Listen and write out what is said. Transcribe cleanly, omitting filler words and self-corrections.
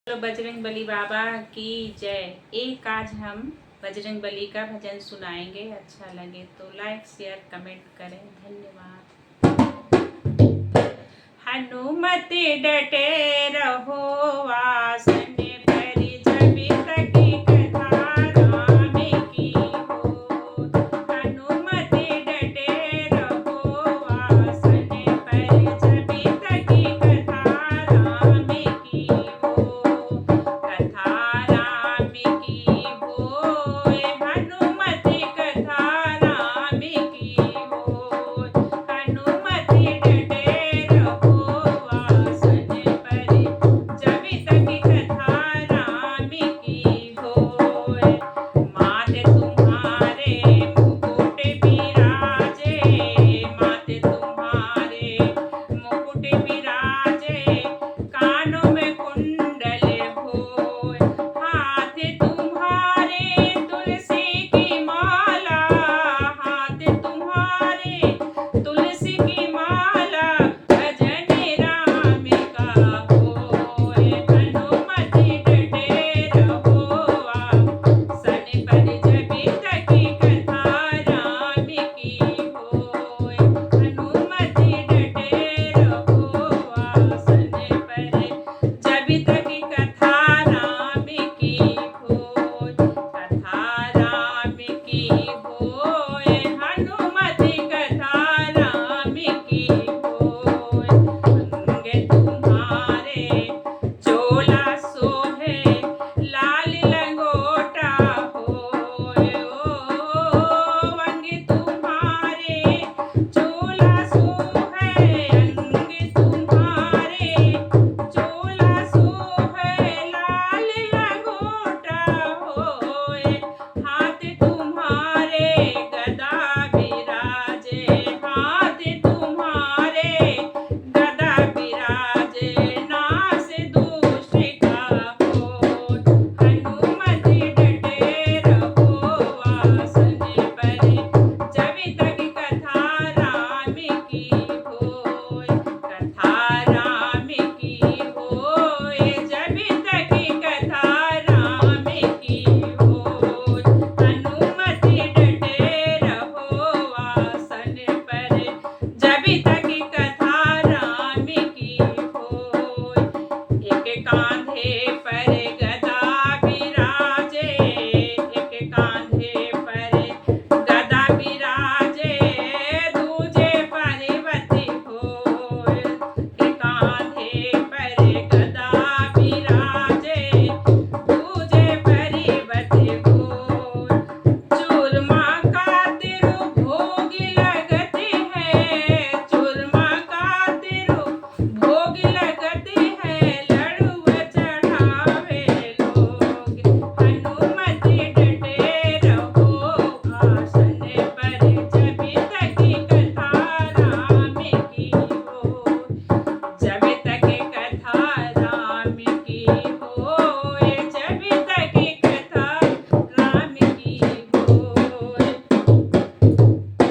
बोलो बजरंग बली बाबा की जय। एक आज हम बजरंग बली का भजन सुनाएंगे। अच्छा लगे तो लाइक शेयर कमेंट करें। धन्यवाद। हनुमत डटे रहो आसन पर, जब तक कथा राम की हो। हनुमत डटे रहो आसन पर, जब तक कथा राम की हो। कथा राम की होय, हनुमत कथा राम की होय। हनुमत डटे रहो आसन पर, जब तक कथा राम की होय। माथे तुम्हारे मुकुट बिराजे, माथे तुम्हारे मुकुट बिराजे, कानों में कुंडल होय। हाथ तुम्हारे तुलसी की माला, हाथ तुम्हारे तुलसी की माला, भजन राम का होय। हनुमत डटे रहो आसन पर, जब तक कथा राम की होय। हनुमत डटे रहो आसन पर, जब तक कथा राम की होय। कथा राम की होय, हनुमत कथा राम की होय। अंग तुम्हारे चोला सोहे, लाल लंगोटा होय। अंग तुम्हारे चोला सोहे, अंग तुम्हारे चोला सोहे, लाल लंगोटा होय। हाथ तुम्हारे गदा बिराजे, हाथ तुम्हारे गदा बिराजे, नास दुष्ट का होय। हनुमत डटे रहो आसन पर, जब तक कथा राम की होय। कथा राम की होय, जब तक कथा राम की होय। हनुमत डटे रहो आसन पर, जब तक कथा राम की होय। एक कांधे पर